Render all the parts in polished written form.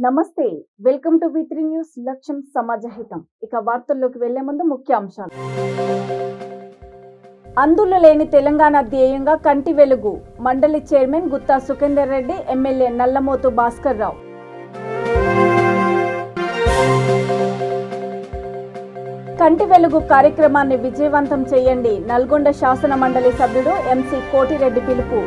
నమస్తే, welcome to V3 news. లక్ష్యం సమాజహితం. ఇక వార్తల్లోకి వెళ్లే ముందు ముఖ్యాంశాలు. అందులు లేని తెలంగాణ ధ్యేయంగా కంటి వెలుగు. మండలి చైర్మన్ గుత్తా సుఖేందర్ రెడ్డి, ఎమ్మెల్యే నల్లమోతు భాస్కర్ రావు. కంటి వెలుగు కార్యక్రమాన్ని విజయవంతం చేయండి. నల్గొండ శాసన మండలి సభ్యుడు MC కోటిరెడ్డి పిలుపు.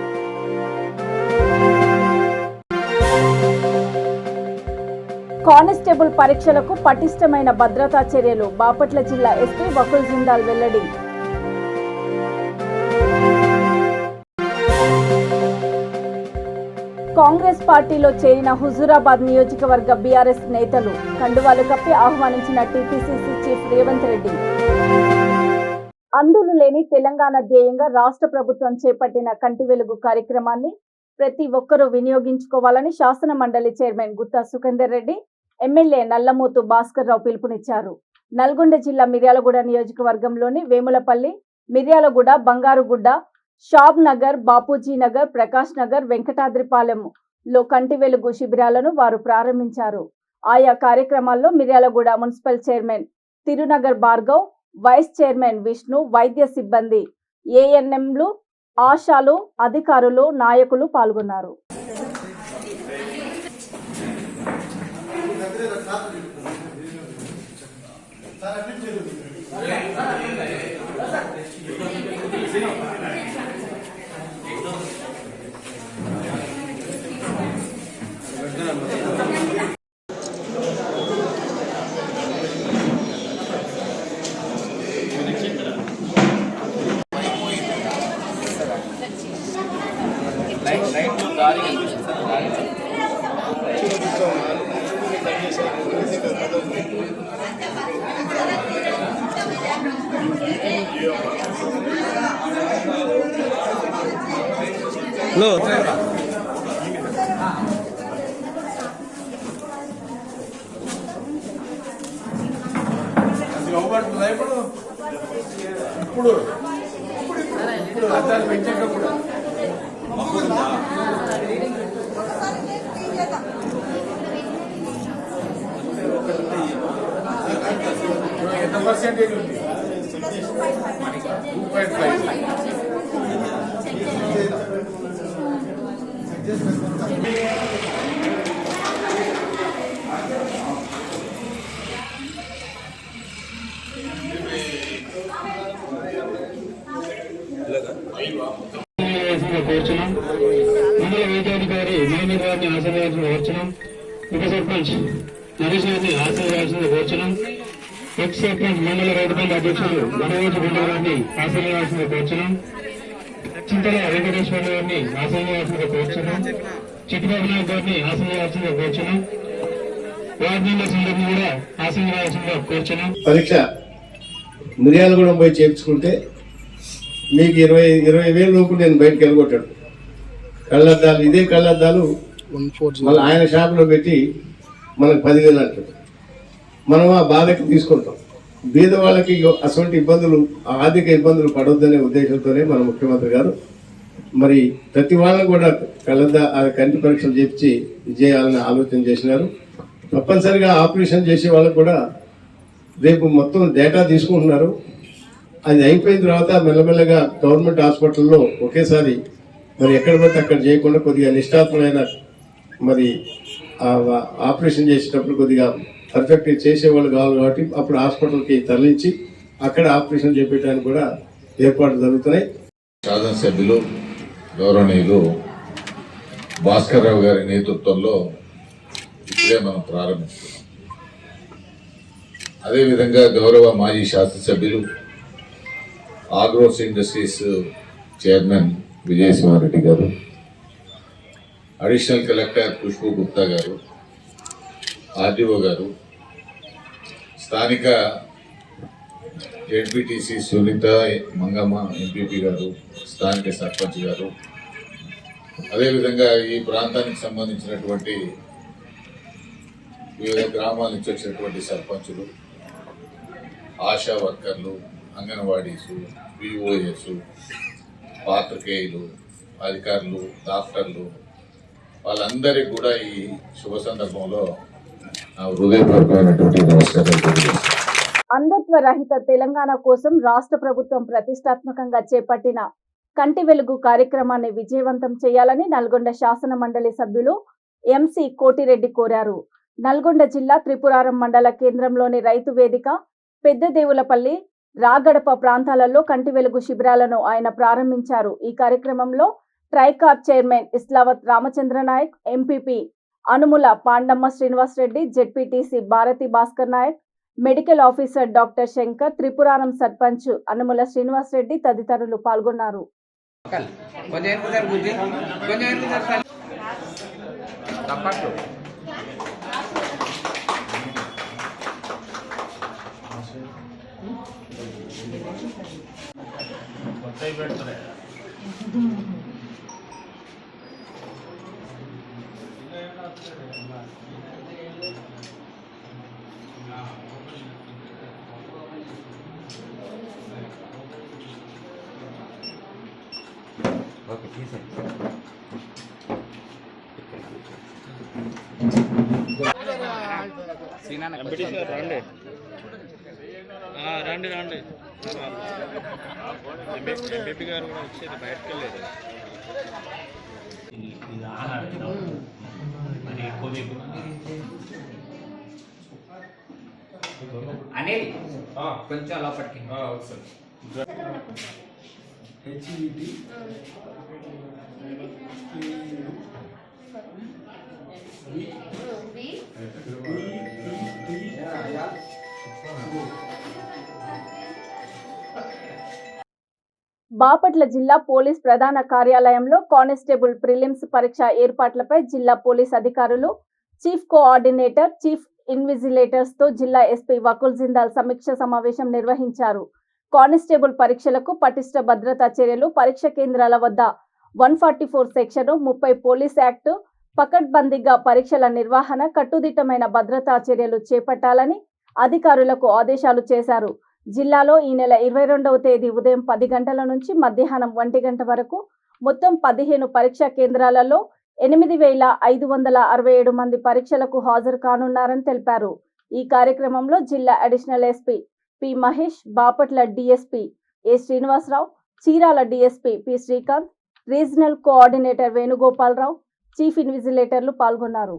కానిస్టేబుల్ పరీక్షలకు పటిష్టమైన భద్రతా చర్యలు. బాపట్ల జిల్లా SP వకుల్ జిందాల్ వెల్లడి. కాంగ్రెస్ పార్టీలో చేరిన హుజూరాబాద్ నియోజకవర్గ BRS నేతలు. కండువాలు కప్పి ఆహ్వానించిన TPCC చీఫ్ రేవంత్ రెడ్డి. అందులు లేని తెలంగాణ ధ్యేయంగా రాష్ట్ర ప్రభుత్వం చేపట్టిన కంటి వెలుగు కార్యక్రమాన్ని ప్రతి ఒక్కరూ వినియోగించుకోవాలని శాసన మండలి చైర్మన్ గుత్తా సుఖేందర్ రెడ్డి, ఎమ్మెల్యే నల్లమోతు భాస్కర్ రావు పిలుపునిచ్చారు. నల్గొండ జిల్లా మిర్యాలగూడ నియోజకవర్గంలోని వేములపల్లి, మిర్యాలగూడ, బంగారుగుడ్డ, షాబ్ నగర్, బాపూజీ నగర్, ప్రకాష్ నగర్, వెంకటాద్రిపాలెంలో కంటి వెలుగు శిబిరాలను వారు ప్రారంభించారు. ఆయా కార్యక్రమాల్లో Miryalaguda municipal chairman Thirunagar Bhargav, vice chairman Vishnu, వైద్య సిబ్బంది, ANMలు, ఆశాలు, అధికారులు, నాయకులు పాల్గొన్నారు. ఇప్పుడు అద్దాలు పెంచాక కూడా ఎంత పర్సెంటేజ్ ఉంది? 2.5. కోరుచున్నాం. మండల వైద్యాధికారి మేని గారిని ఆశీర్వాదాలను కోరుచున్నాం. ఉప సర్పంచ్ నరేష్ గారిని ఆశీర్వాదాలను కోరుచున్నాం. ఎక్స్ సర్పంచ్ మండల రైతు బంధు అధ్యక్షులు వనరోజు గుండె గారిని ఆశీర్వాదాలను కోరుచున్నాం. చింతల వెంకటేశ్వర గారిని ఆశీర్వాదాలను కోరుచున్నాం. చిట్టిబాబు నాయక్ గారిని ఆశీర్వాదాలను కోరుచున్నాం. వార్డు మెంబర్స్ అందరినీ కూడా ఆశీర్వాదాలను కోరుచున్నాం. పరీక్ష మిర్యాలగూడెం పోయి చేర్చుకుంటే మీకు 20,000 లోపు నేను బయటకు వెళ్ళగొట్టాడు. కళ్ళద్దాలు, ఇదే కళ్ళద్దాలు మళ్ళీ ఆయన షాపులో పెట్టి మనకు 10,000 అంటాడు. మనం ఆ బాధకి తీసుకుంటాం. బీద వాళ్ళకి అటువంటి ఇబ్బందులు, ఆర్థిక ఇబ్బందులు పడొద్దనే ఉద్దేశంతోనే మన ముఖ్యమంత్రి గారు మరి ప్రతి వాళ్ళని కూడా కంటి పరీక్షలు చేపించి చేయాలని ఆలోచన చేసినారు. తప్పనిసరిగా ఆపరేషన్ చేసే వాళ్ళకు కూడా రేపు మొత్తం డేటా తీసుకుంటున్నారు. అది అయిపోయిన తర్వాత మెల్లమెల్లగా గవర్నమెంట్ హాస్పిటల్లో ఒకేసారి మరి ఎక్కడ పడితే అక్కడ చేయకుండా కొద్దిగా నిష్ఠాత్మైన మరి ఆపరేషన్ చేసేటప్పుడు కొద్దిగా పర్ఫెక్ట్ చేసేవాళ్ళు కావాలి కాబట్టి అప్పుడు హాస్పిటల్కి తరలించి అక్కడ ఆపరేషన్ చేపట్టడానికి కూడా ఏర్పాట్లు జరుగుతున్నాయి. శాసనసభ్యులు గౌరవనీయులు భాస్కర్ రావు గారి నేతృత్వంలో ఇప్పుడే మనం ప్రారంభిస్తున్నాం. అదేవిధంగా గౌరవ మాజీ శాసనసభ్యులు ఆగ్రోస్ ఇండస్ట్రీస్ చైర్మన్ విజయసింహారెడ్డి గారు, అడిషనల్ కలెక్టర్ పుష్పు గుప్తా గారు, RDO గారు, స్థానిక ZPTC సునీత మంగమ్మ ఎంపీపీ గారు, స్థానిక సర్పంచ్ గారు, అదేవిధంగా ఈ ప్రాంతానికి సంబంధించినటువంటి వివిధ గ్రామాల నుంచి వచ్చినటువంటి సర్పంచులు, ఆశా వర్కర్లు, అంగన్వాడీస్, POS, పాత్రికేయులు, అధికారులు, డాక్టర్లు, వాళ్ళందరికీ కూడా ఈ శుభ సందర్భంలో నా హృదయపూర్వకమైనటువంటి నమస్కారాలు తెలియజేస్తాను. అంధత్వ రహిత తెలంగాణ కోసం రాష్ట్ర ప్రభుత్వం ప్రతిష్టాత్మకంగా చేపట్టిన కంటి వెలుగు కార్యక్రమాన్ని విజయవంతం చేయాలని నల్గొండ శాసన మండలి సభ్యులు ఎంసీ కోటిరెడ్డి కోరారు. నల్గొండ జిల్లా త్రిపురారం మండల కేంద్రంలోని రైతు వేదిక, పెద్దదేవులపల్లి, రాగడప ప్రాంతాలలో కంటి వెలుగు శిబిరాలను ఆయన ప్రారంభించారు. ఈ కార్యక్రమంలో TRICOR chairman Islavath Ramachandra Nayak, MPP Anumula Pandamma Srinivas Reddy, ZPTC Bharathi Bhaskar Nayak, medical officer doctor Shankar, Tripuraram sarpanch Anumula Srinivas Reddy తదితరులు పాల్గొన్నారు. రండి ఎంపీ గారు కూడా వచ్చేది బయటకు వెళ్ళేది. అనేది కొంచెం లోపలికి బాపట్ల జిల్లా పోలీస్ ప్రధాన కార్యాలయంలో కానిస్టేబుల్ ప్రిలిమ్స్ పరీక్ష ఏర్పాట్లపై జిల్లా పోలీస్ అధికారులు, చీఫ్ కోఆర్డినేటర్, చీఫ్ ఇన్విజిలేటర్స్ తో జిల్లా ఎస్పీ వకుల్ జిందాల్ సమీక్ష సమావేశం నిర్వహించారు. కానిస్టేబుల్ పరీక్షలకు పటిష్ట భద్రతా చర్యలు, పరీక్ష కేంద్రాల వద్ద 144 సెక్షన్, 30 పోలీస్ యాక్ట్, పకడ్బందీగా పరీక్షల నిర్వహణ, కట్టుదిట్టమైన భద్రతా చర్యలు చేపట్టాలని అధికారులకు ఆదేశాలు చేశారు. జిల్లాలో ఈ నెల 22వ తేదీ ఉదయం 10 గంటల నుంచి మధ్యాహ్నం 1 గంట వరకు మొత్తం 15 పరీక్షా కేంద్రాలలో 8,567 మంది పరీక్షలకు హాజరు కానున్నారని తెలిపారు. ఈ కార్యక్రమంలో జిల్లా additional SP P Mahesh, Bapatla DSP A Srinivasa Rao, Chirala DSP P Srikanth, regional coordinator Venugopala Rao, chief ఇన్విజిలేటర్లు పాల్గొన్నారు.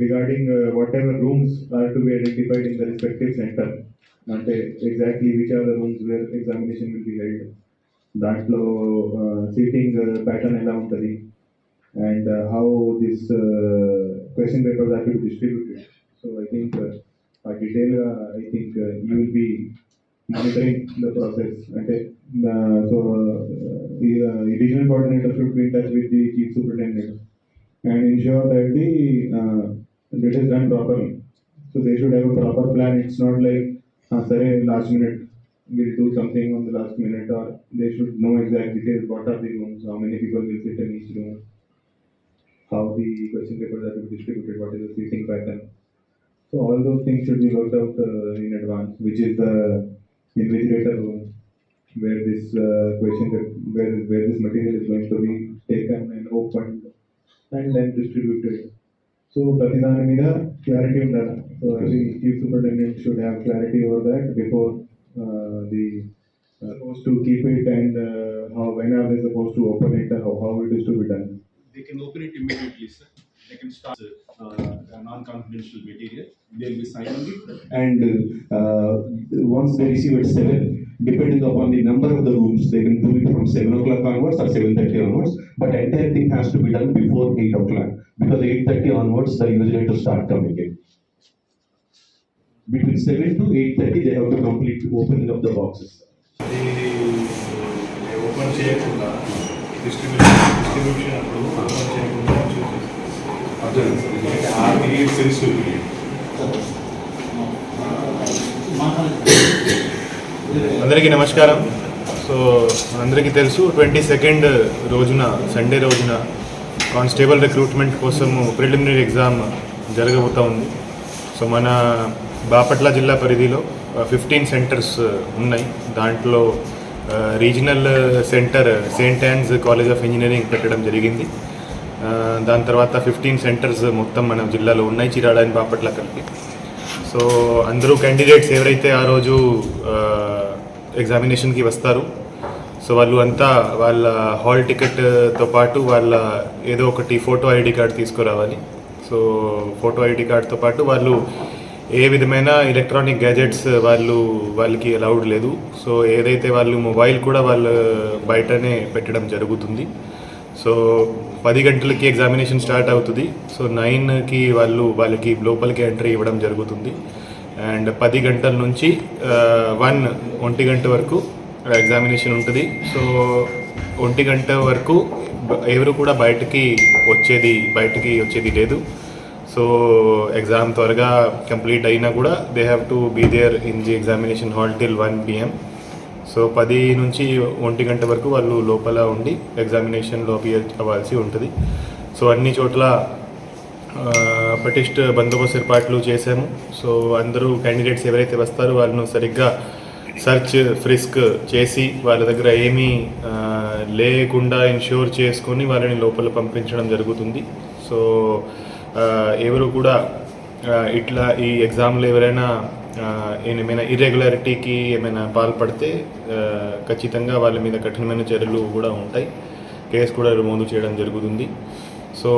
Regarding whatever rooms are to be identified in the respective center, అంటే exactly which are the rooms where examination will be held, దాంట్లో seating pattern ఎలా ఉంటుంది, and how this question papers are to be distributed. So I think detail I think you will be monitoring the process. అంటే the regional coordinator should be in touch with the chief superintendent and ensure that it is done properly. So they should have a proper plan. It's not like last minute we'll do something on the last minute, or they should know exact details, what are the rooms, how many people will sit in each room, how the question papers are to be distributed, what is the seating pattern. So all those things should be worked out in advance, which is the invigilator room, where this where this material is going to be taken and opened and then distributed. So Pratidana Mida clarity on that. So I think chief superintendent should have clarity over that before the supposed to keep it, and when are they supposed to open it, how it is to be done. They can open it immediately, sir. They can start non-confidential material. They'll be signing it. And once they receive at 7, depending upon the number of the rooms, they can do it from 7 o'clock onwards or 7:30 onwards. But entire thing has to be done before 8 o'clock. Because 8:30 onwards, the invigilators start coming in. Between 7 to 8:30, they have to complete opening of the boxes. Open చేయకుండా distribution అప్పుడు open చేయకుండా చూసి ఆ period sensitive period. అందరికీ నమస్కారం. So అందరికీ తెలుసు 22nd రోజున, సండే రోజున కానిస్టేబుల్ రిక్రూట్మెంట్ కోసం ప్రిలిమినరీ ఎగ్జామ్ జరగబోతూ ఉంది. సో మన బాపట్ల జిల్లా పరిధిలో 15 సెంటర్స్ ఉన్నాయి. దాంట్లో regional centre Saint yawns college of engineering పెట్టడం జరిగింది. దాని తర్వాత 15 సెంటర్స్ మొత్తం మన జిల్లాలో ఉన్నాయి, చీరాడ అండ్ బాపట్ల కలిపి. సో అందరూ క్యాండిడేట్స్ ఎవరైతే ఆ రోజు ఎగ్జామినేషన్కి వస్తారు, సో వాళ్ళు అంతా వాళ్ళ హాల్ టికెట్తో పాటు వాళ్ళ ఏదో ఒకటి ఫోటో ఐడి కార్డ్ తీసుకురావాలి. సో ఫోటో ఐడి కార్డ్తో పాటు వాళ్ళు ఏ విధమైన ఎలక్ట్రానిక్ గ్యాజెట్స్ వాళ్ళకి అలౌడ్ లేదు. సో ఏదైతే వాళ్ళు మొబైల్ కూడా వాళ్ళు బయటనే పెట్టడం జరుగుతుంది. సో 10 గంటలకి ఎగ్జామినేషన్ స్టార్ట్ అవుతుంది. సో 9కి వాళ్ళకి లోపలికి ఎంట్రీ ఇవ్వడం జరుగుతుంది. అండ్ 10 గంటల నుంచి 1 గంట వరకు ఎగ్జామినేషన్ ఉంటుంది. సో 1 గంట వరకు ఎవరు కూడా బయటికి వచ్చేది లేదు. సో ఎగ్జామ్ త్వరగా కంప్లీట్ అయినా కూడా they have to be there in the examination hall till 1 PM. So 10 నుంచి 1 గంట వరకు వాళ్ళు లోపల ఉండి ఎగ్జామినేషన్లో అపియర్ అవ్వాల్సి ఉంటుంది. సో అన్ని చోట్ల పటిష్ట బందోబస్తు ఏర్పాట్లు చేశాము. సో అందరూ క్యాండిడేట్స్ ఎవరైతే వస్తారో వాళ్ళను సరిగ్గా సర్చ్ ఫ్రిస్క్ చేసి వాళ్ళ దగ్గర ఏమీ లేకుండా ఇన్ష్యూర్ చేసుకొని వాళ్ళని లోపల పంపించడం జరుగుతుంది. సో ఎవరు కూడా ఇట్లా ఈ ఎగ్జామ్లో ఎవరైనా ఏమైనా ఇర్రెగ్యులారిటీకి ఏమైనా పాల్పడితే ఖచ్చితంగా వాళ్ళ మీద కఠినమైన చర్యలు కూడా ఉంటాయి, కేసు కూడా నమోదు చేయడం జరుగుతుంది. సో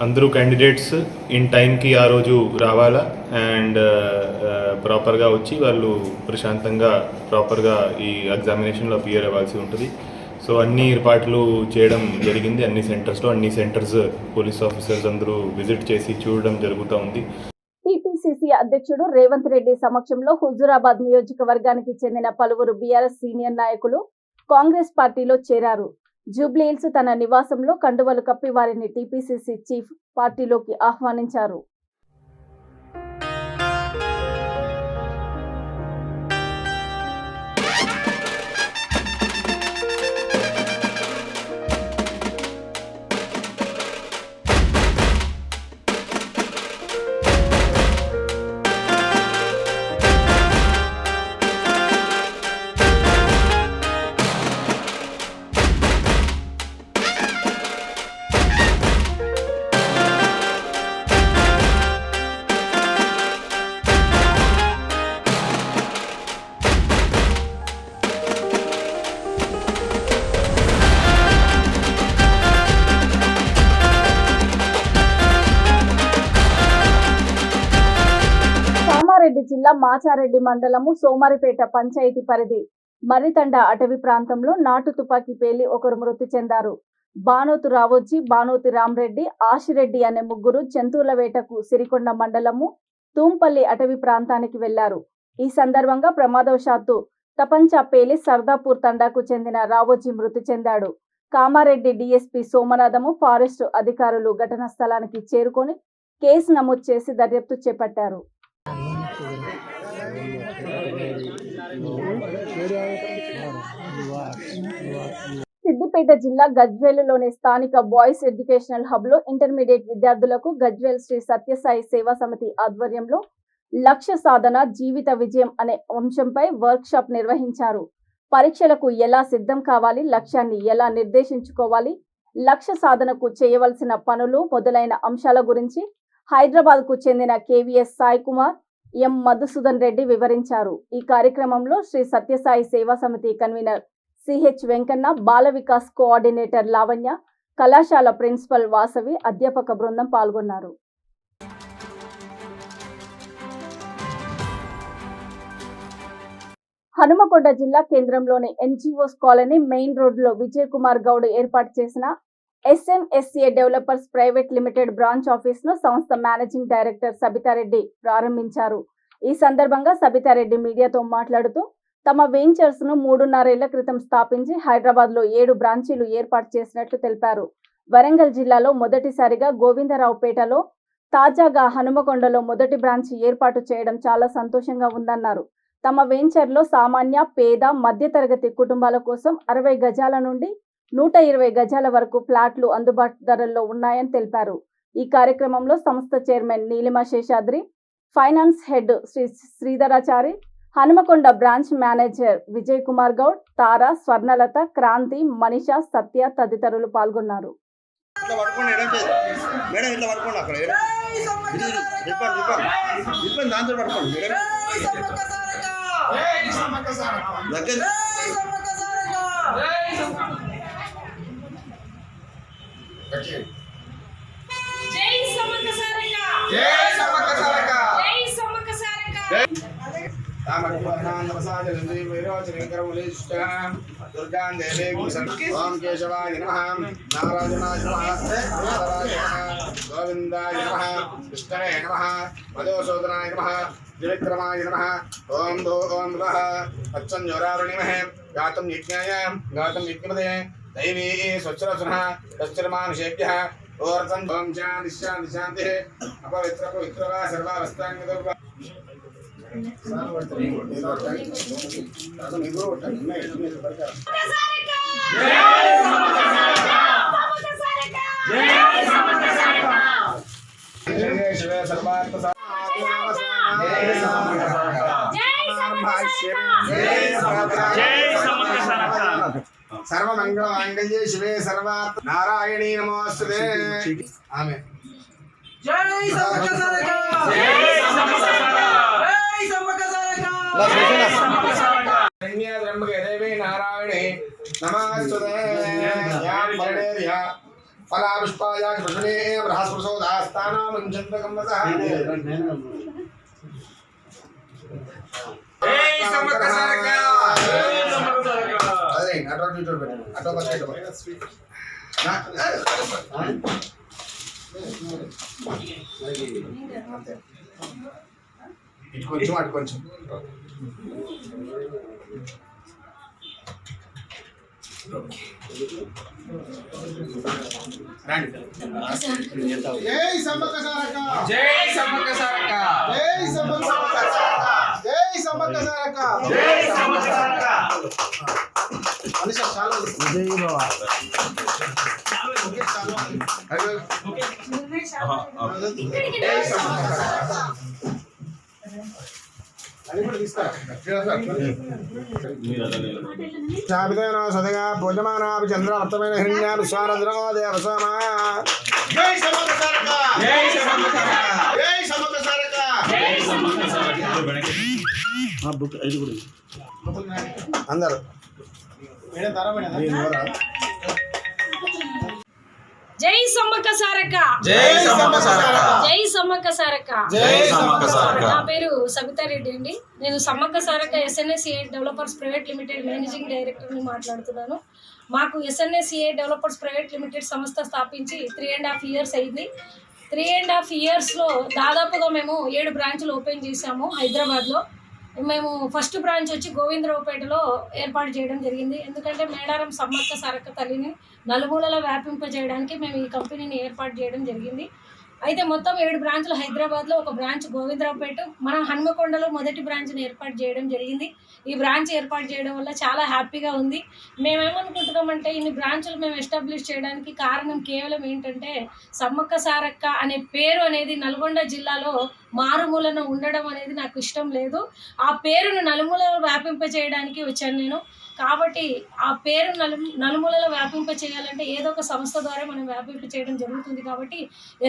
అందరూ క్యాండిడేట్స్ ఇన్ టైంకి ఆ రోజు రావాలా అండ్ ప్రాపర్గా వచ్చి వాళ్ళు ప్రశాంతంగా ప్రాపర్గా ఈ ఎగ్జామినేషన్లో అపియర్ అవ్వాల్సి ఉంటుంది. సో అన్ని ఏర్పాట్లు చేయడం జరిగింది. అన్ని సెంటర్స్ పోలీస్ ఆఫీసర్స్ అందరూ విజిట్ చేసి చూడడం జరుగుతూ ఉంది. టీపీసీసీ అధ్యక్షుడు రేవంత్ రెడ్డి సమక్షంలో హుజూరాబాద్ నియోజకవర్గానికి చెందిన పలువురు బీఆర్ఎస్ సీనియర్ నాయకులు కాంగ్రెస్ పార్టీలో చేరారు. జూబ్లీహిల్స్ తన నివాసంలో కండువలు కప్పి వారిని టీపీసీసీ చీఫ్ పార్టీలోకి ఆహ్వానించారు. కామారెడ్డి జిల్లా మాచారెడ్డి మండలము సోమారిపేట పంచాయతీ పరిధి మర్రితండ అటవీ ప్రాంతంలో నాటు తుపాకీ పేలి ఒకరు మృతి చెందారు. బానోతు రావోజీ, బానోతి రామరెడ్డి, ఆశిరెడ్డి అనే ముగ్గురు జంతువుల వేటకు సిరికొండ మండలము తూంపల్లి అటవీ ప్రాంతానికి వెళ్లారు. ఈ సందర్భంగా ప్రమాదవశాత్తు తపంచా పేలి సర్దాపూర్ తండాకు చెందిన రావోజీ మృతి చెందాడు. కామారెడ్డి డీఎస్పీ సోమనాథము, ఫారెస్ట్ అధికారులు ఘటనా స్థలానికి చేరుకొని కేసు నమోదు చేసి దర్యాప్తు చేపట్టారు. సిద్దిపేట జిల్లా గజ్వేలులోని స్థానిక బాయ్స్ ఎడ్యుకేషనల్ హబ్ లో ఇంటర్మీడియట్ విద్యార్థులకు గజ్వేల్ శ్రీ సత్యసాయి సేవా సమితి ఆధ్వర్యంలో లక్ష్య సాధన జీవిత విజయం అనే అంశంపై వర్క్ షాప్ నిర్వహించారు. పరీక్షలకు ఎలా సిద్ధం కావాలి, లక్ష్యాన్ని ఎలా నిర్దేశించుకోవాలి, లక్ష్య సాధనకు చేయవలసిన పనులు మొదలైన అంశాల గురించి హైదరాబాద్ కు చెందిన కేవీఎస్ సాయి కుమార్, ఎం మధుసూదన్ రెడ్డి వివరించారు. ఈ కార్యక్రమంలో శ్రీ సత్యసాయి సేవా సమితి convener CH Venkanna, Bala Vikas coordinator Lavanya, కళాశాల ప్రిన్సిపల్ వాసవి, అధ్యాపక బృందం పాల్గొన్నారు. హనుమకొండ జిల్లా కేంద్రంలోని ఎన్జీఓస్ కాలనీ మెయిన్ రోడ్లో విజయ్ కుమార్ గౌడ్ ఏర్పాటు చేసిన SMSA developers private limited branch office ను సంస్థ మేనేజింగ్ డైరెక్టర్ సబితారెడ్డి ప్రారంభించారు. ఈ సందర్భంగా సబితారెడ్డి మీడియాతో మాట్లాడుతూ తమ వెంచర్స్ ను 3.5 ఏళ్ల క్రితం స్థాపించి హైదరాబాద్ లో 7 బ్రాంచీలు ఏర్పాటు చేసినట్లు తెలిపారు. వరంగల్ జిల్లాలో మొదటిసారిగా గోవిందరావుపేటలో, తాజాగా హనుమకొండలో మొదటి బ్రాంచ్ ఏర్పాటు చేయడం చాలా సంతోషంగా ఉందన్నారు. తమ వెంచర్లో సామాన్య, పేద, మధ్యతరగతి కుటుంబాల కోసం 60 గజాల నుండి 120 గజాల వరకు ఫ్లాట్లు అందుబాటు ధరల్లో ఉన్నాయని తెలిపారు. ఈ కార్యక్రమంలో సంస్థ chairman Neelima Seshadri, finance head Sridharachari, Hanumakonda branch manager Vijay Kumar Goud, Tara, Swarnalatha, Kranthi, Manisha, Satya తదితరులు పాల్గొన్నారు. दुर्गां देवी ओम केशवाय नमः नारायणाय नमः गोविंदाय नमः कृष्णाय नमः मधुसूदनाय नमः त्रिविक्रमाय नमः ओम भो ओम वः अच्छंजोरावणिमहे गातं यज्ञाय गातं यज्ञपदे दैवी स्वच्छरसुनः तच्चरमानुषेभ्यः ओर्तं ओम शान्ति शान्ति शान्तिः अपवित्र पवित्रवा सर्वावस्थाङ्गतो सर्वमंगलमांगल्ये शिवे सर्वार्थ नारायणी नमोस्तुते आमेन। जय समक्क सारका, जय समक्क सारका, जय समक्क सारका, जय समक्क सारका। रण्य ब्रह्मके देवी नारायणे नमोस्तुते। यां परदेर्या फला पुष्पाया पुष्पने बृहस्पतिसोदास्ताना मंचन्तकम्मसः जय समक्क सारका, जय समक्क सारका। अरे अटो बस ना ఇటు కొంచెం అటు కొంచెం జై సమక్క సారక్క, జై సమక్క సారక్క, జై సమక్క సారక్క, జై సమక్క సారక్క, జై సమక్క సారక్క। అనిష చాలు జై బాబా ఓకే చాలు అరే ఓకే జై సమక్క సారక్క అది కూడా తీసుకురా సాబితేన సదగా భోజమానాపి చంద్రవర్తమైన హిరణ్యానుస్వారద్రో దేవసోమ జై సమక్క సారక్క, జై సమక్క సారక్క, జై సమక్క సారక్క, జై సమక్క సారక్క। ఆ బుక్ ఇది కూడా అందరూ మేడం తారా మేడం జై సమ్మక్క సారక్క, జై సమక్క సారక్క, జై సమ్మక్క సారక్క, జై సమక్క సారక్క। నా పేరు సబితారెడ్డి అండి. నేను Sammakka Sarakka SNSA developers private limited managing డైరెక్టర్ని మాట్లాడుతున్నాను. మాకు ఎస్ఎన్ఎస్ఏ డెవలపర్స్ ప్రైవేట్ లిమిటెడ్ సంస్థ స్థాపించి 3.5 years అయింది. 3.5 yearsలో దాదాపుగా మేము 7 బ్రాంచ్లు ఓపెన్ చేశాము హైదరాబాద్లో. మేము ఫస్ట్ బ్రాంచ్ వచ్చి గోవిందరావుపేటలో ఏర్పాటు చేయడం జరిగింది. ఎందుకంటే మేడారం సమ్మక్క సారక్క తల్లిని నలుమూలలో వ్యాపింపజేయడానికి మేము ఈ కంపెనీని ఏర్పాటు చేయడం జరిగింది. అయితే మొత్తం 7 బ్రాంచ్లు హైదరాబాద్లో, 1 బ్రాంచ్ గోవిందరావుపేట, మనం హనుమకొండలో మొదటి బ్రాంచ్ని ఏర్పాటు చేయడం జరిగింది. ఈ బ్రాంచ్ ఏర్పాటు చేయడం వల్ల చాలా హ్యాపీగా ఉంది. మేమేమనుకుంటున్నామంటే ఇన్ని బ్రాంచ్లు మేము ఎస్టాబ్లిష్ చేయడానికి కారణం కేవలం ఏంటంటే సమ్మక్క సారక్క అనే పేరు అనేది నల్గొండ జిల్లాలో మారుమూలన ఉండడం అనేది నాకు ఇష్టం లేదు. ఆ పేరును నలుమూలలో వ్యాపింపజేయడానికి వచ్చాను నేను. కాబట్టి ఆ పేరు నలుమూలలో వ్యాపింప చేయాలంటే ఏదో ఒక సంస్థ ద్వారా మనం వ్యాపింప చేయడం జరుగుతుంది. కాబట్టి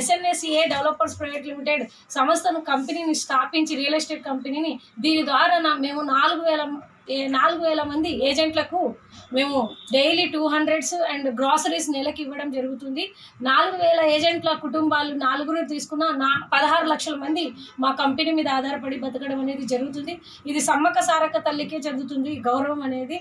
ఎస్ఎన్ఎస్ఏ డెవలపర్స్ ప్రైవేట్ లిమిటెడ్ సంస్థను కంపెనీని స్థాపించి రియల్ ఎస్టేట్ కంపెనీని దీని ద్వారా మేము 4,000 మంది ఏజెంట్లకు మేము డైలీ 200s అండ్ గ్రాసరీస్ నెలకి ఇవ్వడం జరుగుతుంది. 4,000 ఏజెంట్ల కుటుంబాలు 4 తీసుకున్న 16 లక్షల మంది మా కంపెనీ మీద ఆధారపడి బతకడం అనేది జరుగుతుంది. ఇది సమ్మక్క సారక్క తల్లికే జరుగుతుంది గౌరవం అనేది.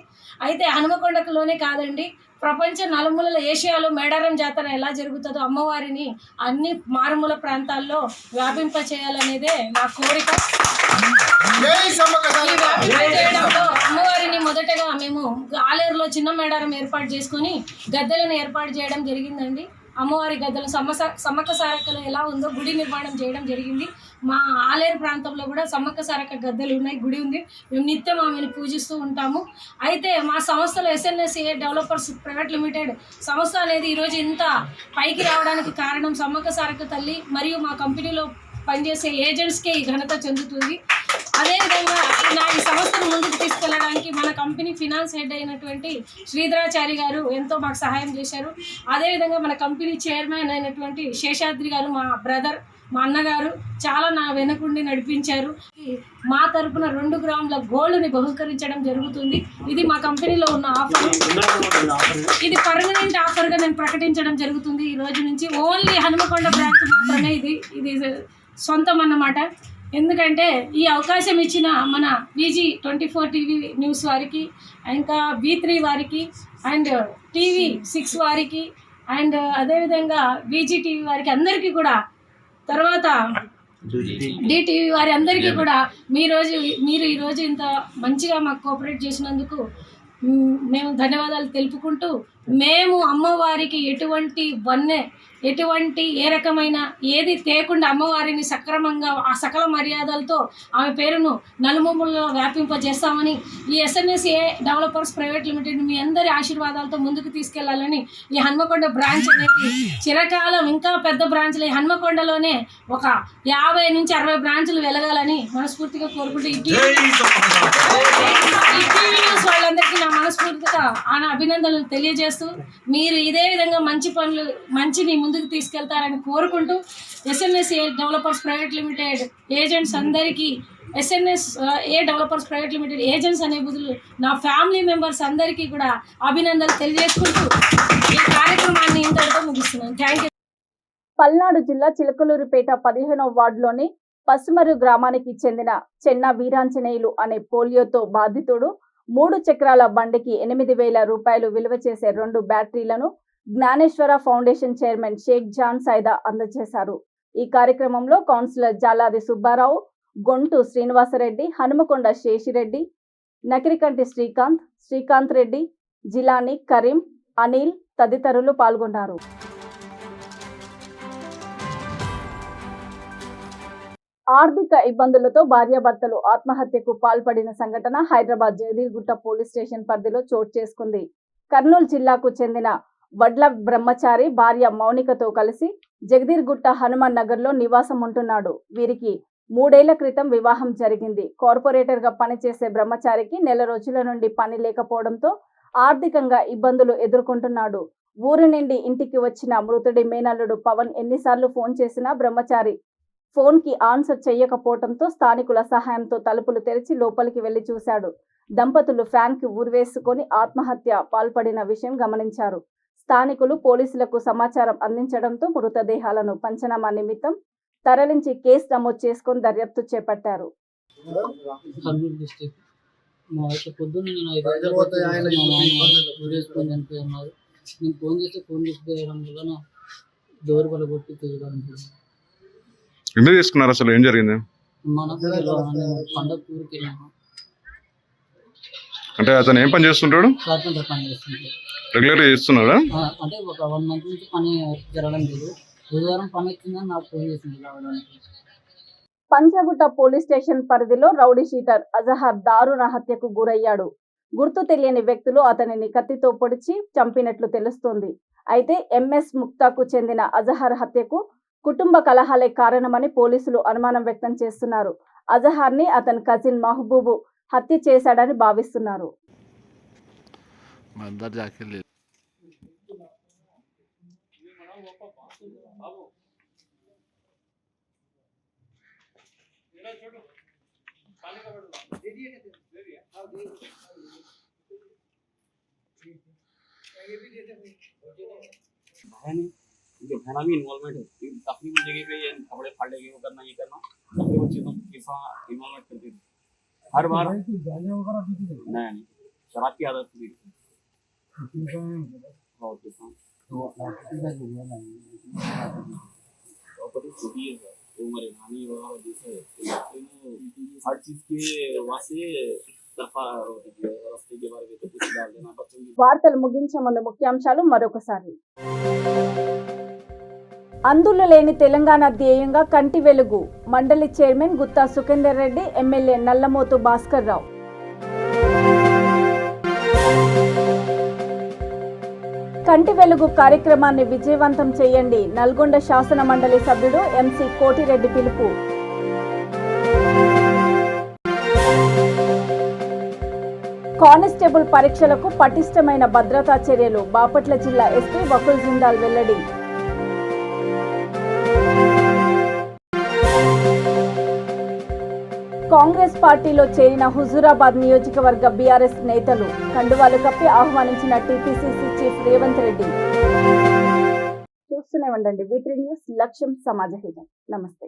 అయితే హనుమకొండలోనే కాదండి, ప్రపంచ నలుమూలల ఏషియాలో మేడారం జాతర ఎలా జరుగుతుందో అమ్మవారిని అన్ని మారుమూల ప్రాంతాల్లో వ్యాపింప చేయాలనేదే నా కోరిక. చేయడంలో అమ్మవారిని మొదటగా మేము ఆలేరులో చిన్న మేడారం ఏర్పాటు చేసుకొని గద్దెలను ఏర్పాటు చేయడం జరిగిందండి. అమ్మవారి గద్దెలు సమ్మక్క సారక్కలో ఎలా ఉందో గుడి నిర్మాణం చేయడం జరిగింది. మా ఆలేరు ప్రాంతంలో కూడా సమ్మక్క సారక్క గద్దెలు ఉన్నాయి, గుడి ఉంది. మేము నిత్యం ఆమెను పూజిస్తూ ఉంటాము. అయితే మా సంస్థలో ఎస్ఎన్ఎస్ఏ డెవలపర్స్ ప్రైవేట్ లిమిటెడ్ సంస్థ అనేది ఈరోజు ఇంత పైకి రావడానికి కారణం సమ్మక్క సారక్క తల్లి మరియు మా కంపెనీలో పనిచేసే ఏజెంట్స్కే ఈ ఘనత చెందుతుంది. అదేవిధంగా ఈ సంస్థను ముందుకు తీసుకెళ్ళడానికి మన కంపెనీ ఫినాన్స్ హెడ్ అయినటువంటి శ్రీధరాచారి గారు ఎంతో మాకు సహాయం చేశారు. అదేవిధంగా మన కంపెనీ చైర్మన్ అయినటువంటి శేషాద్రి గారు, మా బ్రదర్, మా అన్నగారు చాలా నా వెనకుండి నడిపించారు. మా తరపున 2 గ్రాముల గోల్డ్ని బహుకరించడం జరుగుతుంది. ఇది మా కంపెనీలో ఉన్న ఆఫర్. ఇది పర్మనెంట్ ఆఫర్గా నేను ప్రకటించడం జరుగుతుంది. ఈ రోజు నుంచి ఓన్లీ హనుమకొండ బ్రాంచ్ మాత్రమే ఇది సొంతం అన్నమాట. ఎందుకంటే ఈ అవకాశం ఇచ్చిన మన VG24 టీవీ న్యూస్ వారికి, ఇంకా V3 వారికి, అండ్ TV6 వారికి, అండ్ అదేవిధంగా VGTV వారికి అందరికీ కూడా, తర్వాత DTV వారి అందరికీ కూడా మీరు ఈరోజు ఇంత మంచిగా మాకు కోఆపరేట్ చేసినందుకు మేము ధన్యవాదాలు తెలుపుకుంటూ, మేము అమ్మవారికి ఎటువంటి ఏ రకమైన ఏది తేకుండా అమ్మవారిని సక్రమంగా ఆ సకల మర్యాదలతో ఆమె పేరును నలుమూలలో వ్యాపింపజేస్తామని, ఈ SNSA డెవలపర్స్ ప్రైవేట్ లిమిటెడ్ మీ అందరి ఆశీర్వాదాలతో ముందుకు తీసుకెళ్లాలని, ఈ హన్మకొండ బ్రాంచ్ అనేది చిరకాలం ఇంకా పెద్ద బ్రాంచ్లు ఈ హన్మకొండలోనే ఒక 50 నుంచి 60 బ్రాంచ్లు వెలగాలని మనస్ఫూర్తిగా కోరుకుంటూ ఈ టీవీ న్యూస్ వాళ్ళందరికీ నా మనస్ఫూర్తిగా అభినందనలు తెలియజేస్తూ, మీరు ఇదే విధంగా మంచిని ముందుకు తీసుకెళ్తారని కోరుకుంటూ, SNSA developers private limited agents అందరికీ, SNSA developers private limited agents అనే బదులు నా ఫ్యామిలీ మెంబర్స్ అందరికీ కూడా అభినందనలు తెలియజేసుకుంటూ ఈ కార్యక్రమాన్ని ఇంతటితో ముగిస్తున్నాను. Thank you. పల్నాడు జిల్లా చిలకలూరిపేట 15వ వార్డులోని పసుమరు గ్రామానికి చెందిన చెన్న వీరాంజనేయులు అనే పోలియోతో బాధితుడు 3 చక్రాల బండికి 8,000 రూపాయలు విలువ చేసే 2 బ్యాటరీలను జ్ఞానేశ్వర ఫౌండేషన్ చైర్మన్ షేక్ జాన్ సైదా అందజేశారు. ఈ కార్యక్రమంలో కౌన్సిలర్ జాలాది సుబ్బారావు, గొంటు శ్రీనివాసరెడ్డి, హనుమకొండ శేషిరెడ్డి, నకిరికంటి శ్రీకాంత్ రెడ్డి, జిలాని కరీం, అనిల్ తదితరులు పాల్గొన్నారు. ఆర్థిక ఇబ్బందులతో భార్యాభర్తలు ఆత్మహత్యకు పాల్పడిన సంఘటన హైదరాబాద్ జగదీర్గుట్ట పోలీస్ స్టేషన్ పరిధిలో చోటు చేసుకుంది. కర్నూలు జిల్లాకు చెందిన వడ్ల బ్రహ్మచారి భార్య మౌనికతో కలిసి జగదీర్గుట్ట హనుమాన్ నగర్లో నివాసం ఉంటున్నాడు. వీరికి 3 ఏళ్ల క్రితం వివాహం జరిగింది. కార్పొరేటర్ గా పనిచేసే బ్రహ్మచారికి నెల రోజుల నుండి పని లేకపోవడంతో ఆర్థికంగా ఇబ్బందులు ఎదుర్కొంటున్నాడు. ఊరి నుండి ఇంటికి వచ్చిన మృతుడి మేనల్లుడు పవన్ ఎన్నిసార్లు ఫోన్ చేసినా బ్రహ్మచారి ఫోన్ కి ఆన్సర్ చేయకపోవడంతో స్థానికుల సహాయంతో తలుపులు తెరిచి లోపలికి వెళ్లి చూశాడు. దంపతులు ఫ్యాన్ కి ఊరివేసుకొని ఆత్మహత్య పాల్పడిన విషయం గమనించారు. స్థానికులు పోలీసులకు సమాచారం అందించడంతో మృతదేహాలను పంచనామా నిమిత్తం తరలించి కేసు నమోదు చేసుకొని దర్యాప్తు చేపట్టారు. ఎందుకు తీసుకున్నారు? అసలు ఏం జరిగింది? అంటే అతను ఏం పని చేస్తుంటాడు? రెగ్యులర్ చేస్తున్నాడా? అంటే ఒక 1 మంత్ నుంచి పని జరగడం లేదు. బుధవారం పని వచ్చిందని నాకు ఫోన్ చేసింది రావడానికి. పంజాగుట్ట పోలీస్ స్టేషన్ పరిధిలో రౌడీ షీటర్ అజహర్ దారుణ హత్యకు గురయ్యాడు. గుర్తు తెలియని వ్యక్తులు అతనిని కత్తితో పొడిచి చంపినట్లు తెలుస్తోంది. అయితే MS ముక్తాకు చెందిన అజహర్ హత్యకు కుటుంబ కలహాలే కారణమని పోలీసులు అనుమానం వ్యక్తం చేస్తున్నారు. అజహర్ ని అతని కజిన్ మహబూబు హత్య చేశాడని భావిస్తున్నారు. जो बहना भी इन्वॉल्वमेंट है, अपनी जगह पे ये कपड़े फाड़ने की वो करना ये करना अपनी वो चीज़ों के साथ इन्वॉल्वमेंट करती थी हर बार। नहीं शराब की आदत थी उम्र नानी वगैरह जैसे हर चीज़ के वास्ते వార్తలు ముగించే ముందు ముఖ్యాంశాలు మరొకసారి. అందులు లేని తెలంగాణ ధ్యేయంగా కంటి వెలుగు మండలి చైర్మన్ గుత్తా సుఖేందర్ రెడ్డి, ఎమ్మెల్యే నల్లమోతు భాస్కర్ రావు. కంటి వెలుగు కార్యక్రమాన్ని విజయవంతం చేయండి. నల్గొండ శాసన మండలి సభ్యుడు ఎంసీ కోటిరెడ్డి పిలుపు. కానిస్టేబుల్ పరీక్షలకు పటిష్టమైన భద్రతా చర్యలు. బాపట్ల జిల్లా ఎస్పీ వకుల్ జిందాల్ వెల్లడి. కాంగ్రెస్ పార్టీలో చేరిన హుజూరాబాద్ నియోజకవర్గ బీఆర్ఎస్ నేతలు. కండువాలు కప్పి ఆహ్వానించిన టీపీసీసీ చీఫ్ రేవంత్ రెడ్డి. చూస్తూనే ఉండండి V3 న్యూస్, లక్ష్యం సమాజ హితం. నమస్తే.